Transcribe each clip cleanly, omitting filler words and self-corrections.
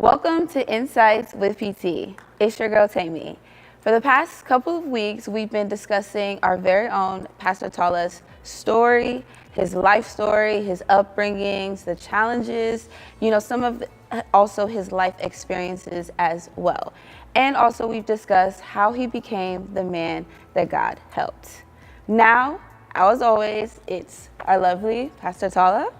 Welcome to Insights with PT. It's your girl Tammy. For the past couple of weeks, we've been discussing our very own Pastor Tola's story, his life story, his upbringings, the challenges, some of also his life experiences as well. And also we've discussed how he became the man that God helped. Now, as always, it's our lovely Pastor Tola.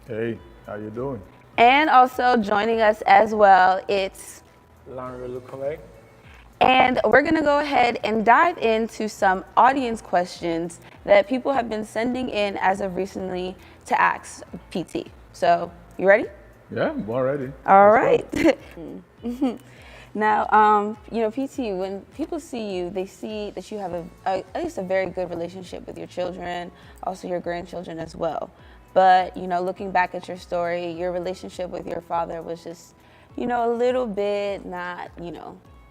Hey, how you doing? And also joining us as well, it's and we're going to go ahead and dive into some audience questions that people have been sending in as of recently to ask PT. So, you ready? Yeah, I'm all ready. All right. Now, PT, when people see you, they see that you have at least a very good relationship with your children, also your grandchildren as well. But, looking back at your story, your relationship with your father was just, a little bit not,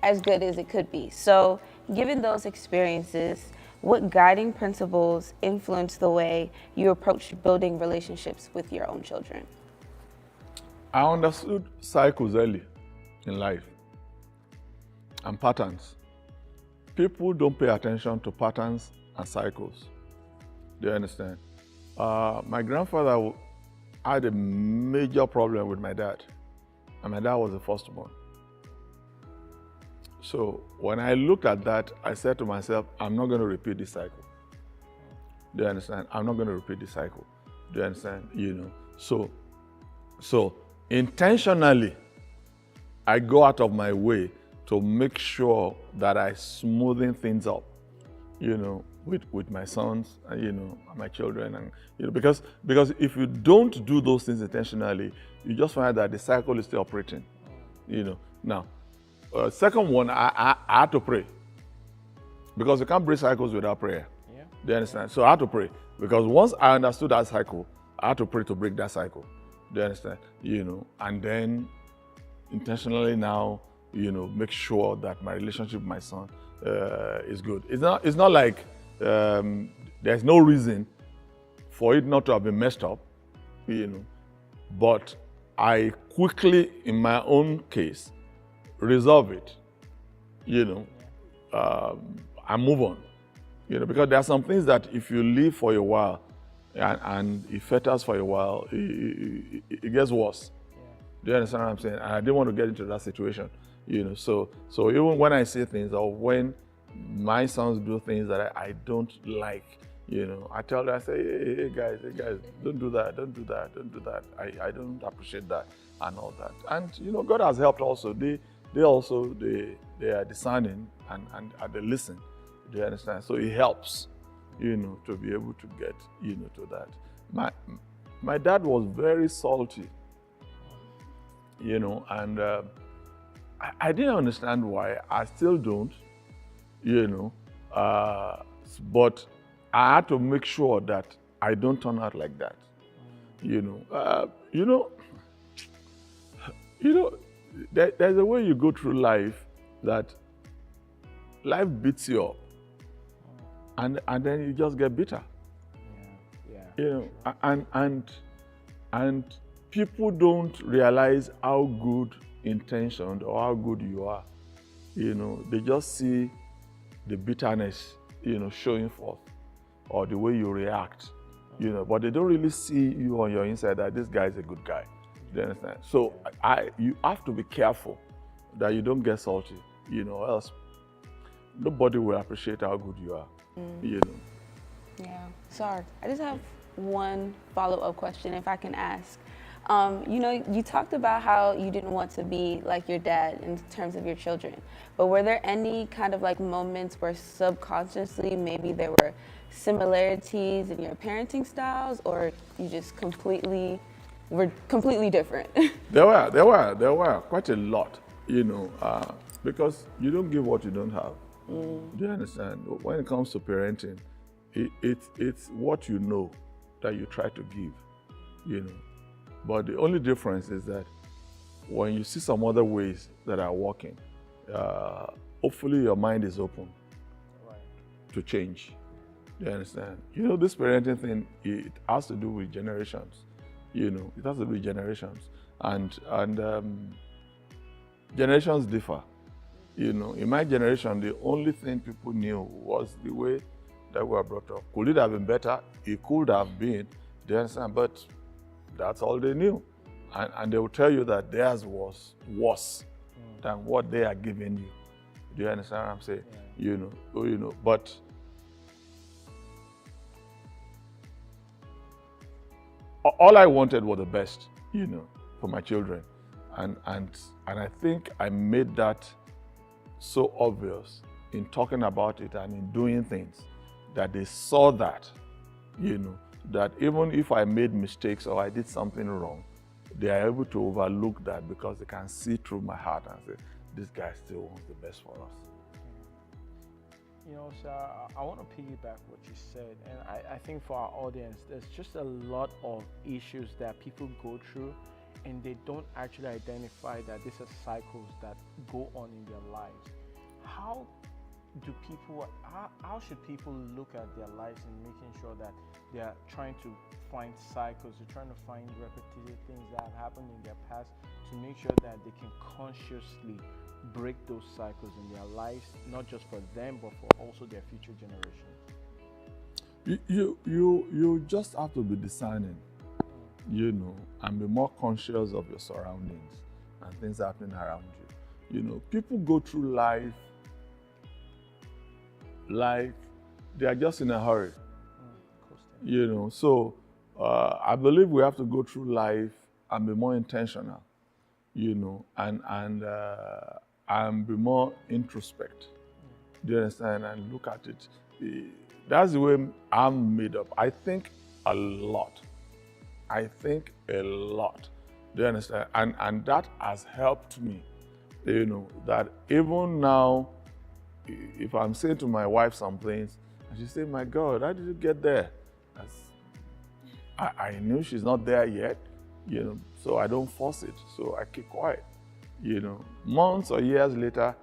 as good as it could be. So, given those experiences, what guiding principles influence the way you approach building relationships with your own children? I understood cycles early in life and patterns. People don't pay attention to patterns and cycles. Do you understand? My grandfather had a major problem with my dad, and my dad was the first one. So when I looked at that, I said to myself, I'm not going to repeat this cycle. Do you understand? I'm not going to repeat this cycle. Do you understand? So intentionally, I go out of my way to make sure that I smoothen things up, with my sons, my children, and because if you don't do those things intentionally, you just find that the cycle is still operating. Now, second one, I had to pray because you can't break cycles without prayer. Yeah. Do you understand? So I had to pray because once I understood that cycle, I had to pray to break that cycle. Do you understand? And then intentionally now, make sure that my relationship with my son is good. It's not like there's no reason for it not to have been messed up, but I quickly, in my own case, resolve it, and move on, because there are some things that if you live for a while and it fetters for a while, it gets worse. Yeah. Do you understand what I'm saying? And I didn't want to get into that situation, So even when I say things or when my sons do things that I don't like, I tell them, I say, hey guys, don't do that. I don't appreciate that and all that. And God has helped also. They are discerning and they listen. Do you understand? So it helps, to be able to get, to that. My dad was very salty, and I didn't understand why. I still don't, but I had to make sure that I don't turn out like that. There's a way you go through life that life beats you up, and then you just get bitter. And people don't realize how good intentioned or how good you are. They just see the bitterness, showing forth, or the way you react, but they don't really see you on your inside that this guy is a good guy. Do you understand? So you have to be careful that you don't get salty, else nobody will appreciate how good you are, Yeah. Sorry, I just have one follow-up question, if I can ask. You talked about how you didn't want to be like your dad in terms of your children, but were there any kind of like moments where subconsciously maybe there were similarities in your parenting styles, or you just were completely different? There were quite a lot, because you don't give what you don't have. Do you understand? When it comes to parenting, it's what you know that you try to give, But the only difference is that when you see some other ways that are working, hopefully your mind is open to change. Do you understand? This parenting thing, it has to do with generations. It has to do with generations. And generations differ. You know, in my generation, the only thing people knew was the way that we were brought up. Could it have been better? It could have been, do you understand? But that's all they knew. And they will tell you that theirs was worse than what they are giving you. Do you understand what I'm saying? Yeah. You know, but all I wanted was the best, you know, for my children. And I think I made that so obvious in talking about it and in doing things that they saw that, you know, that even if I made mistakes or I did something wrong, they are able to overlook that because they can see through my heart and say, this guy still wants the best for us. You know, sir, I want to piggyback what you said, and I think for our audience, there's just a lot of issues that people go through, and they don't actually identify that these are cycles that go on in their lives. How should people look at their lives and making sure that they are trying to find cycles, they're trying to find repetitive things that have happened in their past to make sure that they can consciously break those cycles in their lives, not just for them, but for also their future generations? You just have to be discerning, you know, and be more conscious of your surroundings and things happening around you. You know, people go through life like they are just in a hurry. You know, so I believe we have to go through life and be more intentional, you know, and be more introspect. Do you understand? And look at it. That's the way I'm made up. I think a lot. Do you understand? And that has helped me, you know, that even now, if I'm saying to my wife some things, and she say, my God, how did you get there? I knew she's not there yet, you know, so I don't force it. So I keep quiet, you know. Months or years later,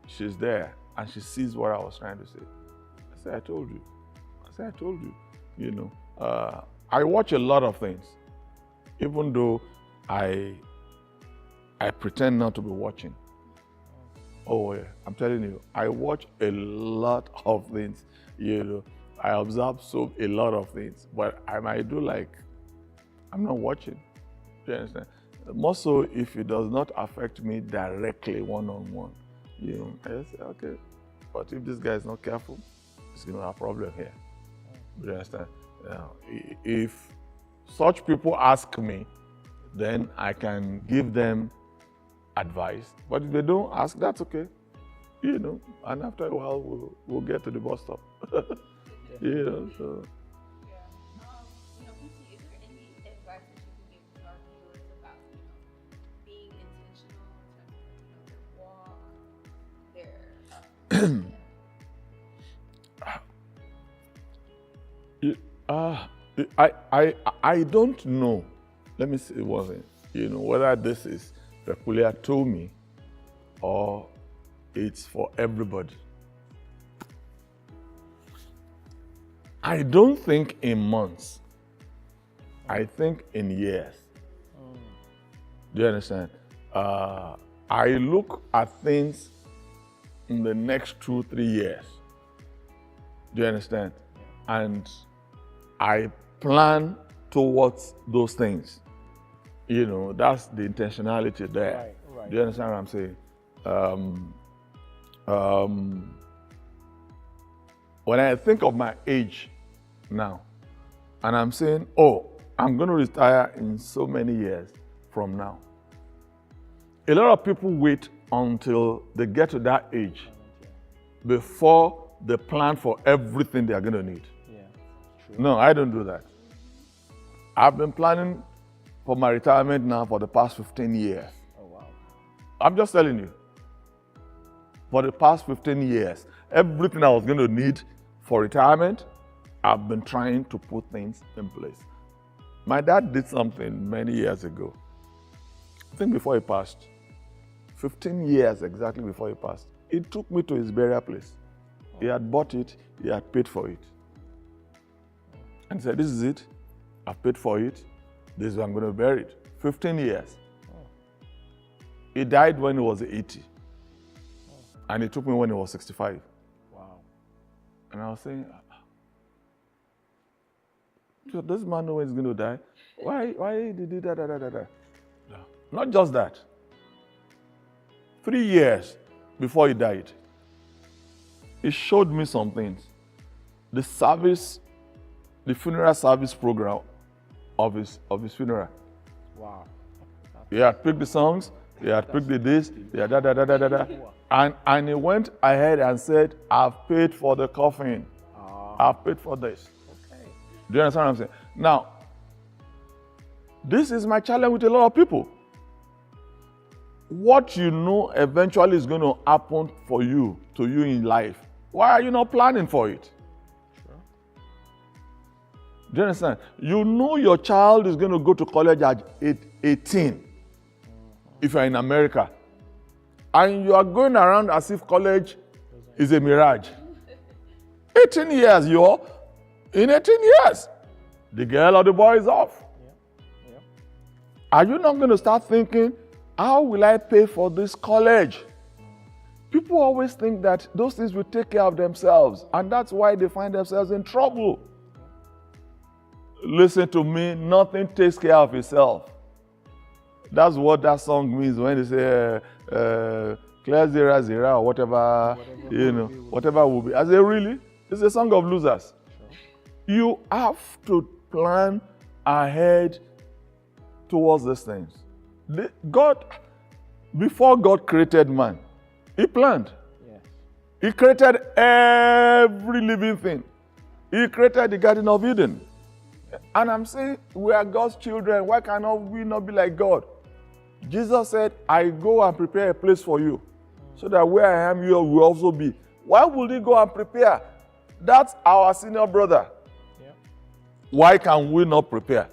she's there and she sees what I was trying to say. I say, I told you, you know. I watch a lot of things, even though I pretend not to be watching. Oh yeah, I'm telling you, I watch a lot of things, you know. I observe a lot of things, but I might do like, I'm not watching. Do you understand? More so if it does not affect me directly one-on-one. You know, I just say, okay, but if this guy is not careful, it's going to have a problem here. Do you understand? If such people ask me, then I can give them advice. But if they don't ask, that's okay. You know, and after a while, we'll get to the bus stop. You know, so. Yeah. You know, PT, is there any advice that you can give to our viewers about, you know, being intentional in terms of, you know, their walk, I don't know. Let me say one thing. You know, whether this is peculiar to me or it's for everybody. I don't think in months. I think in years. Do you understand? I look at things in the next 2-3 years. Do you understand? And I plan towards those things. You know, that's the intentionality there. Right. Do you understand what I'm saying? When I think of my age now, and I'm saying, oh, I'm going to retire in so many years from now. A lot of people wait until they get to that age before they plan for everything they are going to need. Yeah, true. No, I don't do that. I've been planning for my retirement now for the past 15 years. Oh, wow. I'm just telling you. For the past 15 years, everything I was going to need for retirement, I've been trying to put things in place. My dad did something many years ago. I think before he passed, 15 years exactly before he passed, he took me to his burial place. He had bought it, he had paid for it. And he said, this is it, I've paid for it, this is where I'm going to bury it. 15 years. He died when he was 80. And he took me when he was 65. Wow. And I was saying, does this man know when he's going to die? Why did he do that? No. Not just that. 3 years before he died, he showed me some things. The funeral service program of his funeral. Wow. He had picked the songs, he had picked the days, he had And he went ahead and said, I've paid for the coffin. I've paid for this. Okay. Do you understand what I'm saying? Now, this is my challenge with a lot of people. What you know eventually is going to happen to you in life. Why are you not planning for it? Sure. Do you understand? You know your child is going to go to college at 18 if you're in America. And you are going around as if college is a mirage. 18 years, in 18 years, the girl or the boy is off. Yeah. Are you not going to start thinking, how will I pay for this college? People always think that those things will take care of themselves, and that's why they find themselves in trouble. Listen to me, nothing takes care of itself. That's what that song means when they say, clear zero, zero, or whatever will be. I say, really? It's a song of losers. Sure. You have to plan ahead towards these things. Before God created man, He planned. Yes. He created every living thing. He created the Garden of Eden. And I'm saying, we are God's children. Why cannot we not be like God? Jesus said, I go and prepare a place for you, so that where I am, you will also be. Why would He go and prepare? That's our senior brother. Yeah. Why can we not prepare?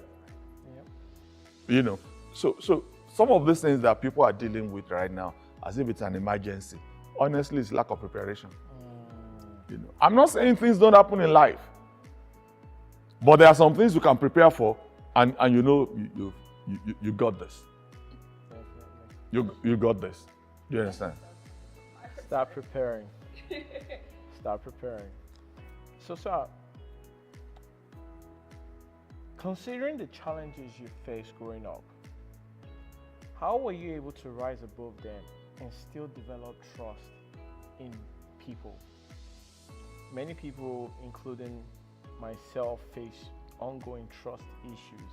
Yeah. So some of these things that people are dealing with right now, as if it's an emergency, honestly, it's lack of preparation. I'm not saying things don't happen in life, but there are some things you can prepare for, and you got this. You got this. Do you understand? Start preparing. Start preparing. So, sir, considering the challenges you faced growing up, how were you able to rise above them and still develop trust in people? Many people, including myself, face ongoing trust issues,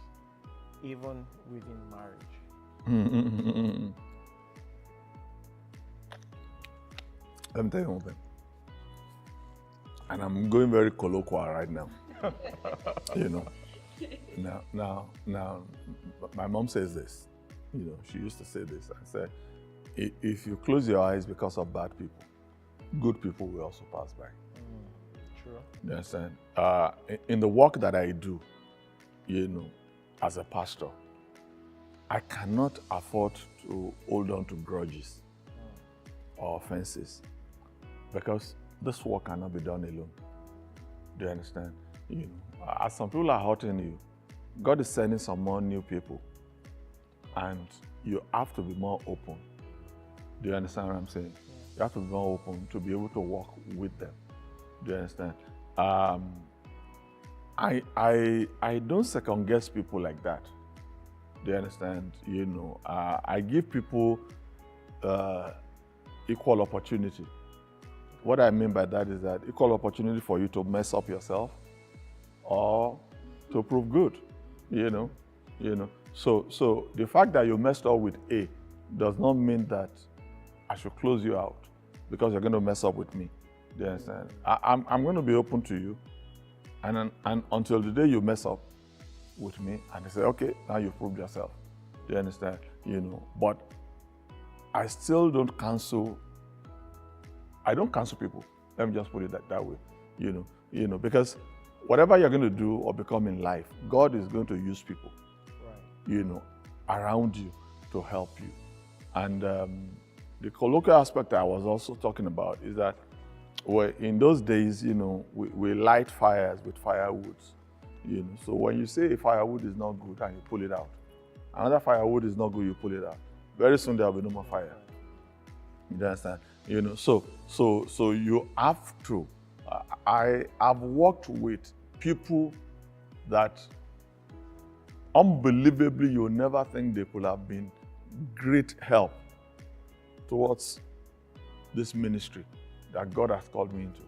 even within marriage. Let me tell you one thing. And I'm going very colloquial right now. Now, my mom says this. She used to say this. I said, if you close your eyes because of bad people, good people will also pass by. True. You understand? In the work that I do, as a pastor, I cannot afford to hold on to grudges or offenses, because this work cannot be done alone. Do you understand? As some people are hurting you, God is sending some more new people, and you have to be more open. Do you understand what I'm saying? You have to be more open to be able to work with them. Do you understand? I don't second guess people like that. Do you understand? I give people equal opportunity. What I mean by that is that equal opportunity for you to mess up yourself or to prove good. So the fact that you messed up with A does not mean that I should close you out because you're going to mess up with me. Do you understand? I'm going to be open to you, and until the day you mess up with me and they say, okay, now you've proved yourself. Do you understand? But I still don't cancel. I don't cancel people. Let me just put it that way. Because whatever you're going to do or become in life, God is going to use people, right, around you to help you. And the colloquial aspect I was also talking about is that in those days, we light fires with firewoods. So when you say firewood is not good and you pull it out, another firewood is not good, you pull it out. very soon there will be no more fire. You understand? You know, so you have to. I've worked with people that unbelievably you'll never think they could have been great help towards this ministry that God has called me into.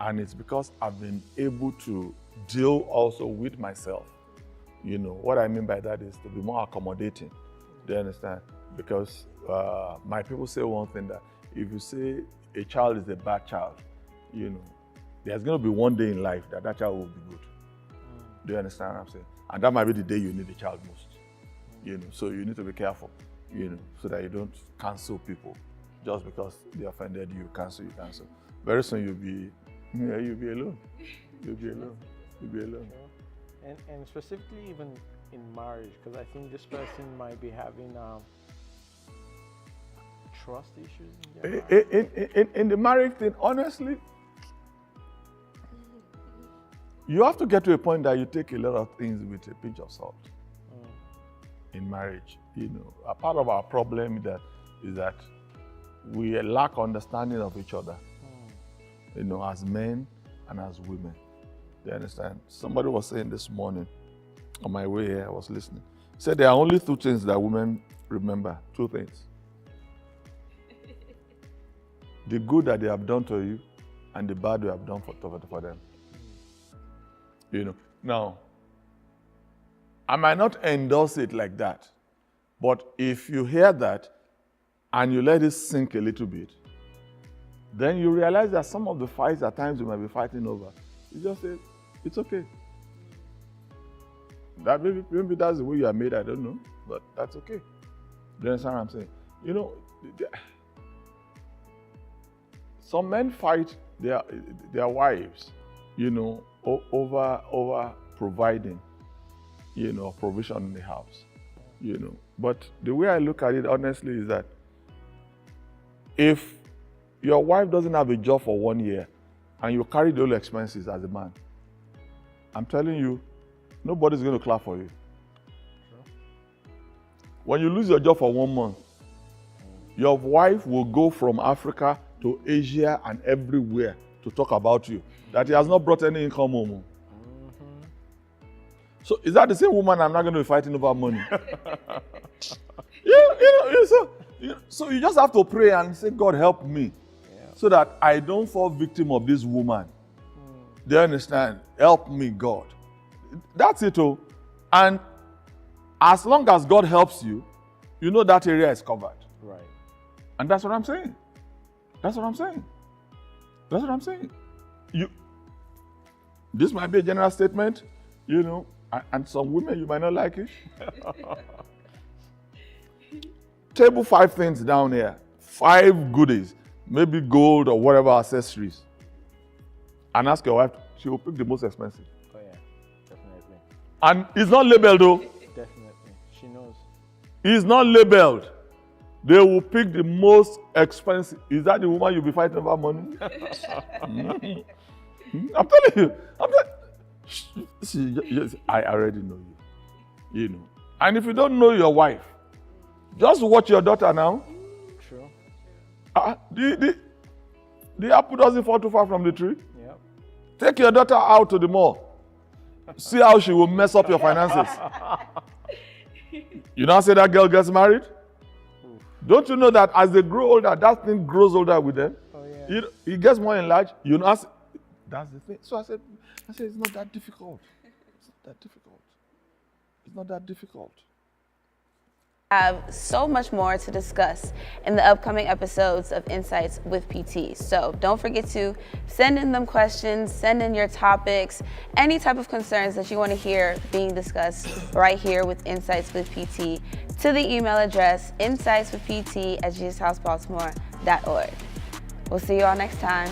And it's because I've been able to deal also with myself. You know, what I mean by that is to be more accommodating. Do you understand? Because my people say one thing, that if you say a child is a bad child, you know, there's going to be one day in life that that child will be good. Do you understand what I'm saying? And that might be the day you need the child most. You know, so you need to be careful, you know, so that you don't cancel people just because they offended you. Cancel. Very soon you'll be alone. You'll be alone. And specifically even in marriage, because I think this person might be having trust issues in their marriage. In the marriage thing, honestly, you have to get to a point that you take a lot of things with a pinch of salt. In marriage, you know, a part of our problem is that we lack understanding of each other, you know, as men and as women. Do you understand? Somebody was saying this morning, on my way here, I was listening. He said there are only two things that women remember. Two things. The good that they have done to you and the bad you have done for them. You know, now, I might not endorse it like that, but if you hear that and you let it sink a little bit, then you realize that some of the fights at times you might be fighting over, you just say, it's okay. That maybe that's the way you are made, I don't know, but that's okay. Do you understand what I'm saying? You know, some men fight their wives, you know, over providing, you know, provision in the house, you know. But the way I look at it honestly is that if your wife doesn't have a job for 1 year and you carry the whole expenses as a man, I'm telling you, nobody's going to clap for you. When you lose your job for 1 month, your wife will go from Africa to Asia and everywhere to talk about you, that he has not brought any income home. So is that the same woman I'm not going to be fighting over money? So you just have to pray and say, God, help me, so that I don't fall victim of this woman. Do you understand? Help me, God. That's it, oh. And as long as God helps you, you know that area is covered. Right. And that's what I'm saying. This might be a general statement, you know, and some women, you might not like it. Table 5 things down here. 5 goodies, maybe gold or whatever accessories. And ask your wife, she will pick the most expensive. Oh yeah, definitely. And it's not labeled though. Definitely, she knows. It's not labeled. They will pick the most expensive. Is that the woman you'll be fighting over money? I'm telling you. I already know you. You know. And if you don't know your wife, just watch your daughter now. True. The apple doesn't fall too far from the tree. Yep. Take your daughter out to the mall. See how she will mess up your finances. You now say that girl gets married? Don't you know that as they grow older, that thing grows older with them? Oh, yeah. It gets more enlarged. You know, that's the thing. So I said, it's not that difficult. It's not that difficult. Have so much more to discuss in the upcoming episodes of Insights with PT. So don't forget to send in them questions, send in your topics, any type of concerns that you want to hear being discussed right here with Insights with PT to the email address insightswithpt@jesushousebaltimore.org. We'll see you all next time.